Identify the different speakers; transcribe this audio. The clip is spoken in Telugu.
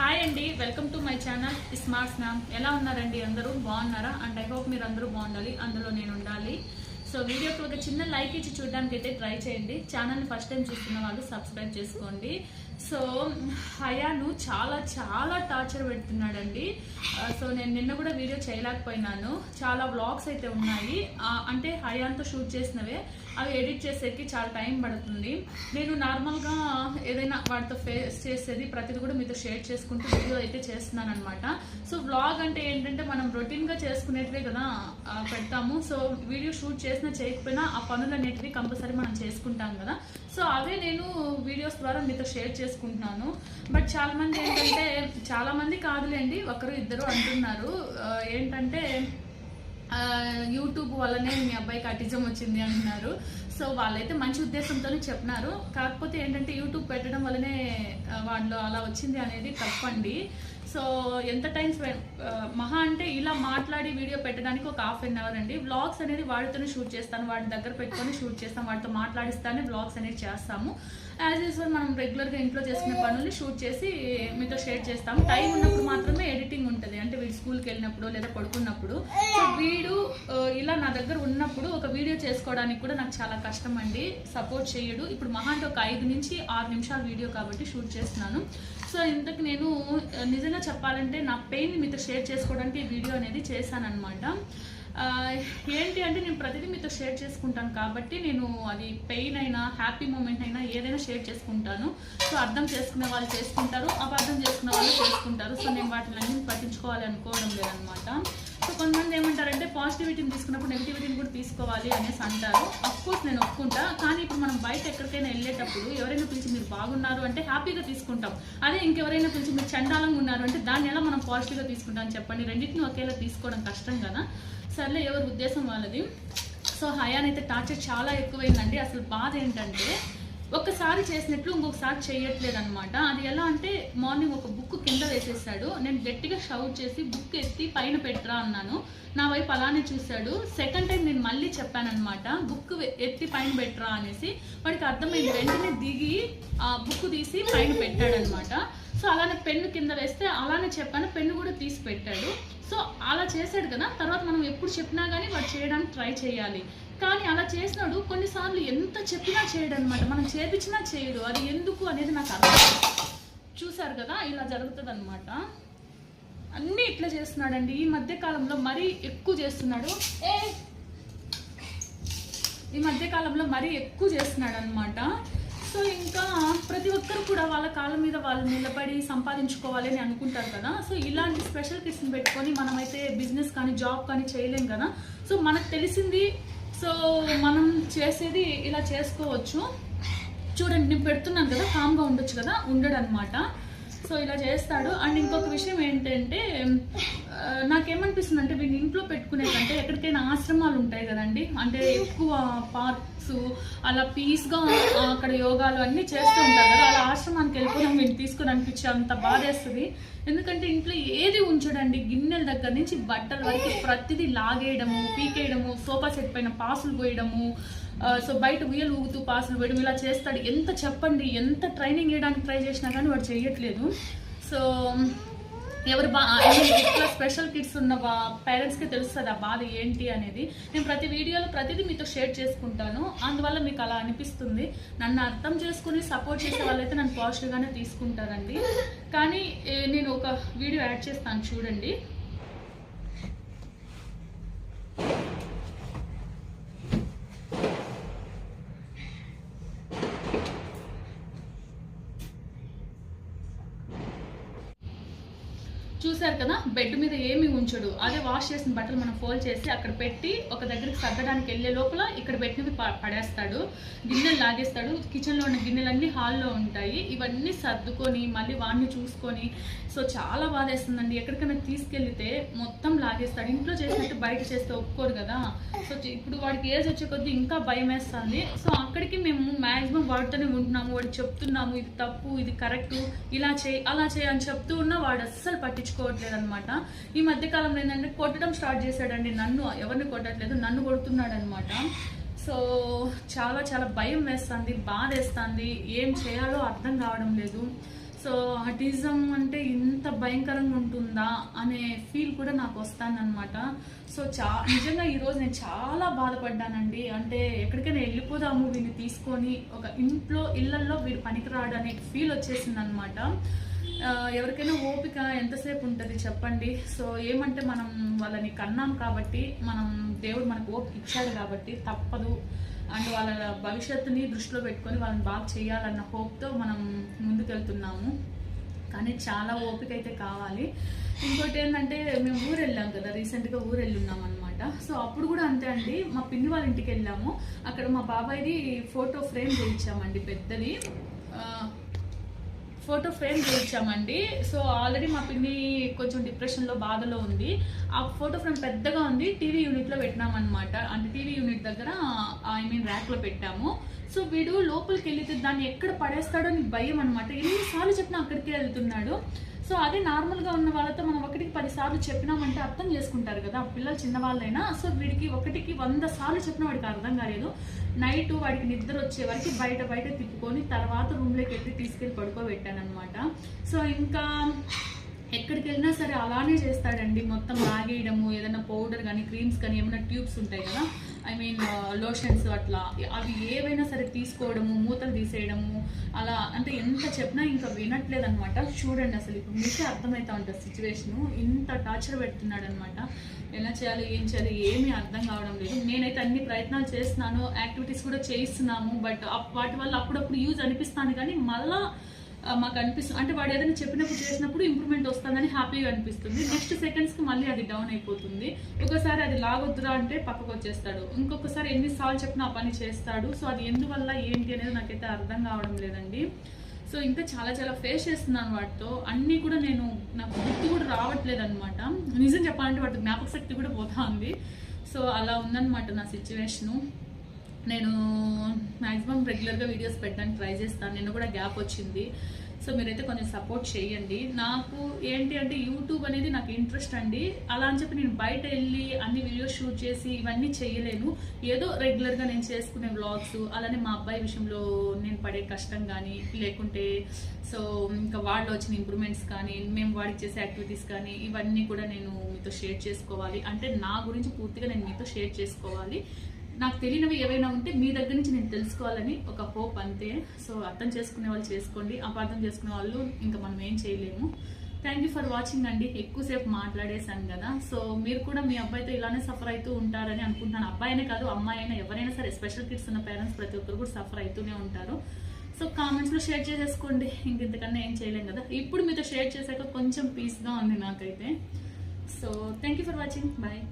Speaker 1: హాయ్ అండి, welcome to my channel smart snam. ఎలా ఉన్నారండి? అందరూ బాగున్నారా? అండ్ ఐ హోప్ మీరు అందరూ బాగుండాలి, అందులో నేను ఉండాలి. సో వీడియోకి ఒక చిన్న లైక్ ఇచ్చి చూడడానికి అయితే ట్రై చేయండి. ఛానల్ని ఫస్ట్ టైం చూస్తున్న వాళ్ళు సబ్స్క్రైబ్ చేసుకోండి. సో హయాను చాలా చాలా టార్చర్ పెడుతున్నాడండి. సో నేను నిన్న కూడా వీడియో చేయలేకపోయినాను. చాలా వ్లాగ్స్ అయితే ఉన్నాయి, అంటే హయాన్తో షూట్ చేసినవే. అవి ఎడిట్ చేసేకి చాలా టైం పడుతుంది. నేను నార్మల్గా ఏదైనా వాటితో ఫేస్ చేసేది ప్రతిదీ కూడా మీతో షేర్ చేసుకుంటూ వీడియో అయితే చేస్తున్నాను అనమాట. సో వ్లాగ్ అంటే ఏంటంటే మనం రొటీన్గా చేసుకునేటివే కదా పెడతాము. సో వీడియో షూట్ చేసినా చేయకపోయినా ఆ పనులు అనేటివి కంపల్సరీ మనం చేసుకుంటాం కదా. సో అవే నేను వీడియోస్ ద్వారా మీతో షేర్ చేసుకుంటున్నాను. బట్ చాలా మంది ఏంటంటే, చాలా మంది కాదులేండి, ఒకరు ఇద్దరు అంటున్నారు ఏంటంటే యూట్యూబ్ వల్లనే మీ అబ్బాయికి అటిజం వచ్చింది అంటున్నారు. సో వాళ్ళైతే మంచి ఉద్దేశంతోనే చెప్పినారు. కాకపోతే ఏంటంటే యూట్యూబ్ పెట్టడం వల్లనే వాళ్ళు అలా వచ్చింది అనేది తప్పండి. సో ఎంత టైం మహా అంటే ఇలా మాట్లాడి వీడియో పెట్టడానికి ఒక ½ అండి. వ్లాగ్స్ అనేది వాడితోనే షూట్ చేస్తాను, వాడి దగ్గర పెట్టుకొని షూట్ చేస్తాం, వాడితో మాట్లాడిస్తానే వ్లాగ్స్ అనేది చేస్తాము. యాజ్ యూజువల్ మనం రెగ్యులర్గా ఇంట్లో చేసుకునే పనుల్ని షూట్ చేసి మీతో షేర్ చేస్తాము. టైం ఉన్నప్పుడు మాత్రమే ఎడిటింగ్ ఉంటుంది, అంటే వీడు స్కూల్కి వెళ్ళినప్పుడు లేదా పడుకున్నప్పుడు. సో వీడు ఇలా నా దగ్గర ఉన్నప్పుడు ఒక వీడియో చేసుకోవడానికి కూడా నాకు చాలా కష్టం అండి, సపోర్ట్ చేయడు. ఇప్పుడు మహా అంటే ఒక 5 నుంచి 6 నిమిషాల వీడియో కాబట్టి షూట్ చేస్తున్నాను. సో ఇంతకు నేను నిజంగా చెప్పాలంటే నా పెయిన్ మీతో షేర్ చేసుకోవడానికి ఈ వీడియో అనేది చేశానన్నమాట. ఏంటి అంటే నేను ప్రతిదీ మీతో షేర్ చేసుకుంటాను కాబట్టి నేను అది పెయిన్ అయినా హ్యాపీ మూమెంట్ అయినా ఏదైనా షేర్ చేసుకుంటాను. సో అర్థం చేసుకునే వాళ్ళు చేసుకుంటారు, అపార్థం చేసుకునే వాళ్ళు చేసుకుంటారు. సో నేను వాటిని పట్టించుకోవాలి అనుకోవడం లేదనమాట. సో కొంతమంది ఏమంటారంటే పాజిటివిటీని తీసుకున్నప్పుడు నెగిటివిటీని కూడా తీసుకోవాలి అనేసి అంటారు. అఫ్కోర్స్ నేను ఒప్పుకుంటా, కానీ ఇప్పుడు మనం బయట ఎక్కడికైనా వెళ్ళేటప్పుడు ఎవరైనా పిలిచి మీరు బాగున్నారు అంటే హ్యాపీగా తీసుకుంటాం. అదే ఇంకెవరైనా పిలిచి మీరు చండాలంగా ఉన్నారు అంటే దాన్ని ఎలా మనం పాజిటివ్గా తీసుకుంటాం చెప్పండి? రెండింటిని ఒకేలా తీసుకోవడం కష్టం కదా. సర్లే, ఎవరి ఉద్దేశం వాళ్ళది. సో హయాన్ అయితే టార్చర్ చాలా ఎక్కువైందండి. అసలు బాధ ఏంటంటే ఒక్కసారి చేసినట్లు ఇంకొకసారి చేయట్లేదు అనమాట. అది ఎలా అంటే మార్నింగ్ ఒక బుక్ కింద వేసేసాడు. నేను గట్టిగా షౌట్ చేసి బుక్ ఎత్తి పైన పెట్టరా అన్నాను. నా వైపు అలానే చూశాడు. సెకండ్ టైం నేను మళ్ళీ చెప్పానమాట, బుక్ ఎత్తి పైన పెట్టరా అనేసి. వాడికి అర్థమైంది, వెంటనే దిగి ఆ బుక్ తీసి పైన పెట్టాడనమాట. సో అలానే పెన్ను కింద వేస్తే అలానే చెప్పాను, పెన్ను కూడా తీసి పెట్టాడు. సో అలా చేశాడు కదా. తర్వాత మనం ఎప్పుడు చెప్పినా కానీ వాడు చేయడానికి ట్రై చేయాలి. కానీ అలా చేసినాడు కొన్నిసార్లు ఎంత చెప్పినా చేయడు అనమాట. మనం చేపించినా చేయడు. అది ఎందుకు అనేది నాకు అర్థం. చూసారు కదా, ఇలా జరుగుతుంది అనమాట. అన్నీ ఇట్లా చేస్తున్నాడండి. ఈ మధ్య కాలంలో మరీ ఎక్కువ చేస్తున్నాడు. అనమాట. సో ఇంకా ప్రతి ఒక్కరు కూడా వాళ్ళ కాళ్ళ మీద వాళ్ళు నిలబడి సంపాదించుకోవాలి అని అనుకుంటారు కదా. సో ఇలాంటి స్పెషల్ కిట్స్ని పెట్టుకొని మనమైతే బిజినెస్ కానీ జాబ్ కానీ చేయలేం కదా. సో మనకు తెలిసింది, సో మనం చేసేది ఇలా చేసుకోవచ్చు. చూడండి, నేను పెడుతున్నాను కదా, కామ్గా ఉండొచ్చు కదా, ఉండడు అనమాట. సో ఇలా చేస్తాడు. అండ్ ఇంకొక విషయం ఏంటంటే నాకేమనిపిస్తుంది అంటే వీళ్ళు ఇంట్లో పెట్టుకునే కంటే ఎక్కడికైనా ఆశ్రమాలు ఉంటాయి కదండి, అంటే ఎక్కువ పార్క్స్ అలా పీస్గా అక్కడ యోగాలు అన్నీ చేస్తూ ఉంటారు కదా, అలా ఆశ్రమానికి వెళ్ళిపోవడం వీళ్ళు తీసుకుని అనిపించి అంత బాధేస్తుంది. ఎందుకంటే ఇంట్లో ఏది ఉంచడండి, గిన్నెల దగ్గర నుంచి బట్టల వరకు ప్రతిదీ లాగేయడము, పీకేయడము, సోఫా సెట్ పైన పాసులు పోయడము, సో బయట ఉయ్యలు ఊగుతూ పాసులు వేయడం ఇలా చేస్తాడు. ఎంత చెప్పండి, ఎంత ట్రైనింగ్ ఇవ్వడానికి ట్రై చేసినా కానీ వాడు చేయట్లేదు. సో ఎవరు ఇట్లా స్పెషల్ కిడ్స్ ఉన్న పేరెంట్స్కి తెలుస్తుంది ఆ బాధ ఏంటి అనేది. నేను ప్రతి వీడియోలో ప్రతిదీ మీతో షేర్ చేసుకుంటాను, అందువల్ల మీకు అలా అనిపిస్తుంది. నన్ను అర్థం చేసుకుని సపోర్ట్ చేసే వాళ్ళైతే నన్ను పాజిటివ్గానే తీసుకుంటారండి. కానీ నేను ఒక వీడియో యాడ్ చేస్తాను, చూడండి. చూసారు కదా, బెడ్ మీద ఏమి ఉంచడు. అదే వాష్ చేసిన బట్టలు మనం ఫోల్డ్ చేసి అక్కడ పెట్టి ఒక దగ్గరికి సర్దడానికి వెళ్ళే లోపల ఇక్కడ పెట్టినవి పడేస్తాడు, గిన్నెలు లాగేస్తాడు. కిచెన్లో ఉన్న గిన్నెలన్నీ హాల్లో ఉంటాయి. ఇవన్నీ సర్దుకొని మళ్ళీ వాడిని చూసుకొని, సో చాలా బాధేస్తుందండి. ఎక్కడికైనా తీసుకెళ్తే మొత్తం లాగేస్తాడు. ఇంట్లో చేసినట్టు బయట చేస్తే ఒప్పుకోరు కదా. సో ఇప్పుడు వాడికి ఏజ్ వచ్చే కొద్దీ ఇంకా భయం వేస్తుంది. సో అక్కడికి మేము మ్యాక్సిమం వాడితోనే ఉంటున్నాము, వాడికి చెప్తున్నాము ఇది తప్పు, ఇది కరెక్ట్, ఇలా చేయి అలా చేయి అని చెప్తూ ఉన్నా వాడు అస్సలు పట్టించుకోవట్లేదు అనమాట. ఈ మధ్యకాలంలో ఏంటంటే కొట్టడం స్టార్ట్ చేశాడండి. నన్ను ఎవరిని కొట్టట్లేదు, నన్ను కొడుతున్నాడు అనమాట. సో చాలా చాలా భయం వేస్తుంది, బాధ వేస్తుంది, ఏం చేయాలో అర్థం కావడం లేదు. సో ఆటిజం అంటే ఇంత భయంకరంగా ఉంటుందా అనే ఫీల్ కూడా నాకు వస్తానన్నమాట. సో నిజంగా ఈరోజు నేను చాలా బాధపడ్డానండి. అంటే ఎక్కడికైనా వెళ్ళిపోదాము వీడిని తీసుకొని, ఒక ఇళ్లల్లో వీడు పనికిరాడు అనే ఫీల్ వచ్చేసింది అనమాట. ఎవరికైనా ఓపిక ఎంతసేపు ఉంటుంది చెప్పండి. సో ఏమంటే మనం వాళ్ళని కన్నాం కాబట్టి, దేవుడు మనకు ఓపిక ఇచ్చాడు కాబట్టి తప్పదు. అండ్ వాళ్ళ భవిష్యత్తుని దృష్టిలో పెట్టుకొని వాళ్ళని బాగా చేయాలన్న హోప్తో మనం ముందుకెళ్తున్నాము. కానీ చాలా ఓపిక అయితే కావాలి. ఇంకోటి ఏంటంటే మేము ఊరు వెళ్ళాం కదా, రీసెంట్గా ఊరు వెళ్ళున్నాం అనమాట. సో అప్పుడు కూడా అంతే అండి, మా పిన్ని వాళ్ళ ఇంటికి వెళ్ళాము. అక్కడ మా బాబాయ్ది ఫోటో ఫ్రేమ్ చేయించామండి, పెద్దది ఫోటో ఫ్రేమ్ చేయించామండి. సో ఆల్రెడీ మా పిన్ని కొంచెం డిప్రెషన్లో బాధలో ఉంది. ఆ ఫోటో ఫ్రేమ్ పెద్దగా ఉంది, టీవీ యూనిట్లో పెట్టినామన్నమాట. అంటే టీవీ యూనిట్ దగ్గర ర్యాక్లో పెట్టాము. సో వీడు లోపలికి వెళ్తే దాన్ని ఎక్కడ పడేస్తాడో నీకు భయం అనమాట. ఎన్నిసార్లు చెప్పినా అక్కడికే వెళ్తున్నాడు. సో అదే నార్మల్గా ఉన్న వాళ్ళతో మనం 1కి 10 సార్లు చెప్పినామంటే అర్థం చేసుకుంటారు కదా, పిల్లలు చిన్నవాళ్ళైనా. సో వీడికి 1కి 100 సార్లు చెప్పినా వాడికి అర్థం కాలేదు. నైట్ వాడికి నిద్ర వచ్చే వరకు బయట తిప్పుకొని తర్వాత రూమ్లోకి వెళ్ళి తీసుకెళ్ళి పడుకోబెట్టాను అనమాట. సో ఇంకా ఎక్కడికి వెళ్ళినా సరే అలానే చేస్తాడండి. మొత్తం లాగేయడము, ఏదైనా పౌడర్ కానీ క్రీమ్స్ కానీ ఏమైనా ట్యూబ్స్ ఉంటాయి కదా, లోషన్స్ అట్లా, అవి ఏవైనా సరే తీసుకోవడము, మూతలు తీసేయడము, అలా. అంటే ఎంత చెప్పినా ఇంకా వినట్లేదు అనమాట. చూడండి అసలు ఇప్పుడు మీకే అర్థమవుతా ఉంటుంది సిచ్యువేషను. ఇంత టార్చర్ పెడుతున్నాడు అనమాట. ఎలా చేయాలి, ఏం చేయాలి ఏమీ అర్థం కావడం లేదు. నేనైతే అన్ని ప్రయత్నాలు చేస్తున్నాను, యాక్టివిటీస్ కూడా చేయిస్తున్నాము. బట్ వాటి వల్ల అప్పుడప్పుడు యూజ్ అనిపిస్తాను, కానీ మళ్ళా మాకు అనిపిస్తుంది అంటే వాడు ఏదైనా చెప్పినప్పుడు చేసినప్పుడు ఇంప్రూవ్మెంట్ వస్తుందని హ్యాపీగా అనిపిస్తుంది. నెక్స్ట్ సెకండ్స్కి మళ్ళీ అది డౌన్ అయిపోతుంది. ఒకసారి అది లాగొద్దురా అంటే పక్కకు వచ్చేస్తాడు, ఇంకొకసారి ఎన్నిసార్లు చెప్పినా ఆ పని చేస్తాడు. సో అది ఎందువల్ల ఏంటి అనేది నాకైతే అర్థం కావడం లేదండి. సో ఇంకా చాలా ఫేస్ చేస్తున్నాను వాటితో. అన్నీ కూడా నాకు గుర్తు కూడా రావట్లేదు అనమాట. నిజం చెప్పాలంటే వాటి జ్ఞాపక శక్తి కూడా పోతా ఉంది. సో అలా ఉందన్నమాట నా సిచ్యువేషను. నేను మ్యాక్సిమం రెగ్యులర్గా వీడియోస్ పెట్టడానికి ట్రై చేస్తాను. నిన్న కూడా గ్యాప్ వచ్చింది. సో మీరైతే కొంచెం సపోర్ట్ చేయండి. నాకు ఏంటి అంటే యూట్యూబ్ అనేది నాకు ఇంట్రెస్ట్ అండి. అలా అని చెప్పి నేను బయట వెళ్ళి అన్ని వీడియోస్ షూట్ చేసి ఇవన్నీ చేయలేను. ఏదో రెగ్యులర్గా నేను చేసుకునే వ్లాగ్స్, అలానే మా అబ్బాయి విషయంలో నేను పడే కష్టం కానీ, లేకుంటే సో ఇంకా వాళ్ళు వచ్చిన ఇంప్రూవ్మెంట్స్ కానీ, మేము వాడికి చేసే యాక్టివిటీస్ కానీ, ఇవన్నీ కూడా నేను మీతో షేర్ చేసుకోవాలి. అంటే నా గురించి పూర్తిగా నేను మీతో షేర్ చేసుకోవాలి. నాకు తెలియనివి ఏవైనా ఉంటే మీ దగ్గర నుంచి నేను తెలుసుకోవాలని ఒక హోప్, అంతే. సో అర్థం చేసుకునే వాళ్ళు చేసుకోండి, అపార్థం చేసుకునే వాళ్ళు ఇంకా మనం ఏం చేయలేము. థ్యాంక్ యూ ఫర్ వాచింగ్ అండి. ఎక్కువసేపు మాట్లాడేశాను కదా. సో మీరు కూడా మీ అబ్బాయితో ఇలానే సఫర్ అవుతూ ఉంటారని అనుకుంటున్నాను. అబ్బాయినే కాదు, అమ్మాయి అయినా ఎవరైనా సరే, స్పెషల్ కిడ్స్ ఉన్న పేరెంట్స్ ప్రతి ఒక్కరు కూడా సఫర్ అవుతూనే ఉంటారు. సో కామెంట్స్లో షేర్ చేసేసుకోండి, ఇంతకన్నా ఏం చేయలేం కదా. ఇప్పుడు మీతో షేర్ చేశాక కొంచెం పీస్గా ఉంది నాకైతే. So thank you for watching, bye.